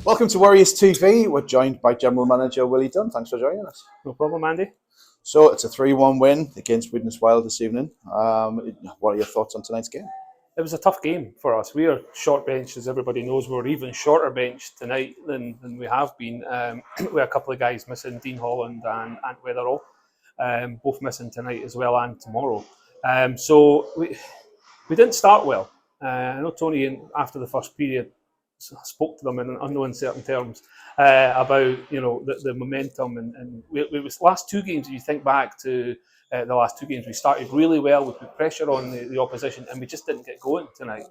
Welcome to Warriors TV. We're joined by General Manager Willie Dunn. Thanks for joining us. No problem, Andy. So it's a 3-1 win against Widnes Wild this evening. What are your thoughts on tonight's game? It was a tough game for us. We are short benched, as everybody knows. We're even shorter benched tonight than we have been. We had a couple of guys missing, Dean Holland and Ant Weatherall, both missing tonight as well and tomorrow. So we didn't start well. I know Tony, after the first period, spoke to them in no uncertain terms about the momentum and it was last two games. If you think back to the last two games, we started really well. We put pressure on the opposition and we just didn't get going tonight.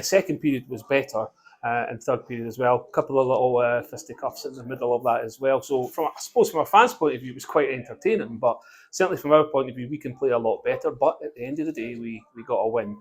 Second period was better, and third period as well. A couple of little fisticuffs in the middle of that as well. So I suppose from a fan's point of view, it was quite entertaining. But certainly from our point of view, we can play a lot better. But at the end of the day, we got a win.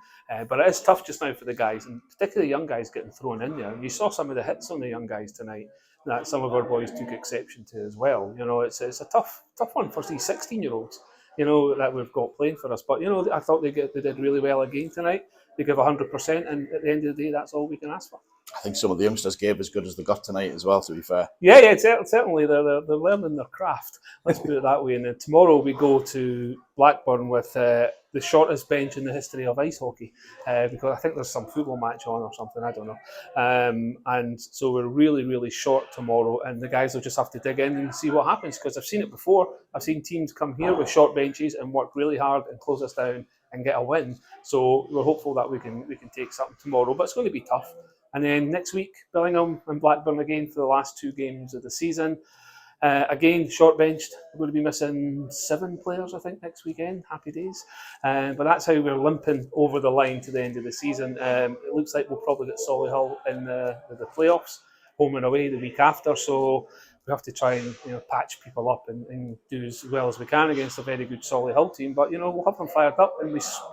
But it is tough just now for the guys, and particularly young guys getting thrown in there. And you saw some of the hits on the young guys tonight that some of our boys took exception to as well. It's a tough one for these 16-year-olds. That we've got playing for us. But, I thought they did really well again tonight. They give 100%, and at the end of the day, that's all we can ask for. I think some of the youngsters gave as good as they got tonight as well, to be fair. Yeah, certainly. They're learning their craft. Let's put it that way. And then tomorrow we go to Blackburn with the shortest bench in the history of ice hockey, because I think there's some football match on or something, I don't know. And so we're really, really short tomorrow, and the guys will just have to dig in and see what happens, because I've seen it before. I've seen teams come here with short benches and work really hard and close us down and get a win. So we're hopeful that we can take something tomorrow, but it's going to be tough. And then next week, Billingham and Blackburn again for the last two games of the season. Again, short benched. We're going to be missing 7 players, I think, next weekend. Happy days. But that's how we're limping over the line to the end of the season. It looks like we'll probably get Solihull in the playoffs, home and away the week after. So we have to try and patch people up and do as well as we can against a very good Solihull team. But we'll have them fired up, and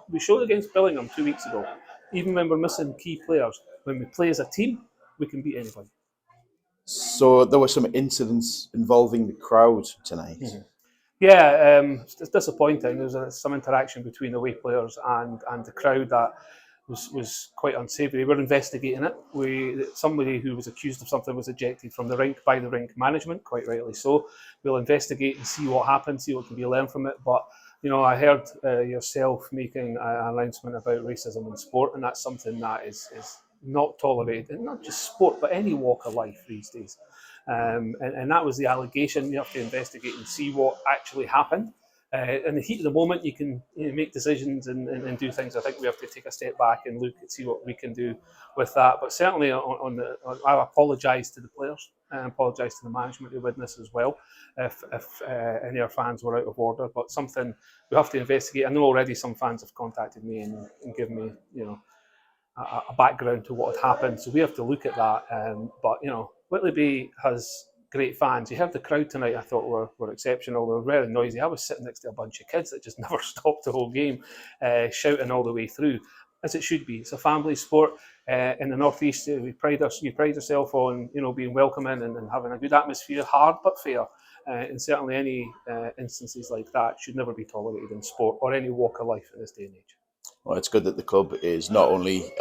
we showed against Billingham 2 weeks ago. Even when we're missing key players, when we play as a team, we can beat anybody. So there were some incidents involving the crowd tonight. Mm-hmm. Yeah, it's disappointing. There was some interaction between the away players and the crowd that was quite unsavoury. We're investigating it. Somebody who was accused of something was ejected from the rink by the rink management, quite rightly so. We'll investigate and see what happened, see what can be learned from it. But I heard yourself making an announcement about racism in sport, and that's something that is not tolerated, and not just sport, but any walk of life these days. And that was the allegation. You have to investigate and see what actually happened. In the heat of the moment, you can make decisions and do things. I think we have to take a step back and look and see what we can do with that. But certainly, I apologise to the players and apologise to the management of Widnes as well if any of our fans were out of order. But something we have to investigate. I know already some fans have contacted me and given me, a background to what had happened. So we have to look at that. But Whitley Bay has great fans. You heard the crowd tonight. I thought were exceptional. They were very noisy. I was sitting next to a bunch of kids that just never stopped the whole game, shouting all the way through, as it should be. It's a family sport. In the northeast, you pride yourself on being welcoming and having a good atmosphere, hard but fair. And certainly any instances like that should never be tolerated in sport or any walk of life in this day and age. Well, it's good that the club is not only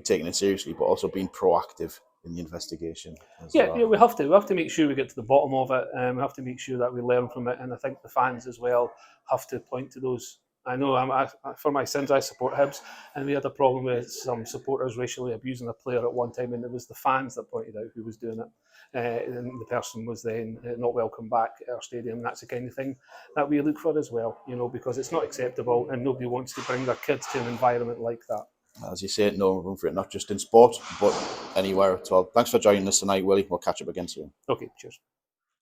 taking it seriously, but also being proactive in the investigation. Yeah, we have to. We have to make sure we get to the bottom of it. We have to make sure that we learn from it, and I think the fans as well have to point to those. I know for my sins, I support Hibs, and we had a problem with some supporters racially abusing a player at one time, and it was the fans that pointed out who was doing it. And the person was then not welcome back at our stadium. That's the kind of thing that we look for as well, because it's not acceptable and nobody wants to bring their kids to an environment like that. As you say, no room for it, not just in sport, but anywhere at all. Thanks for joining us tonight, Willie. We'll catch up again soon. Okay, cheers.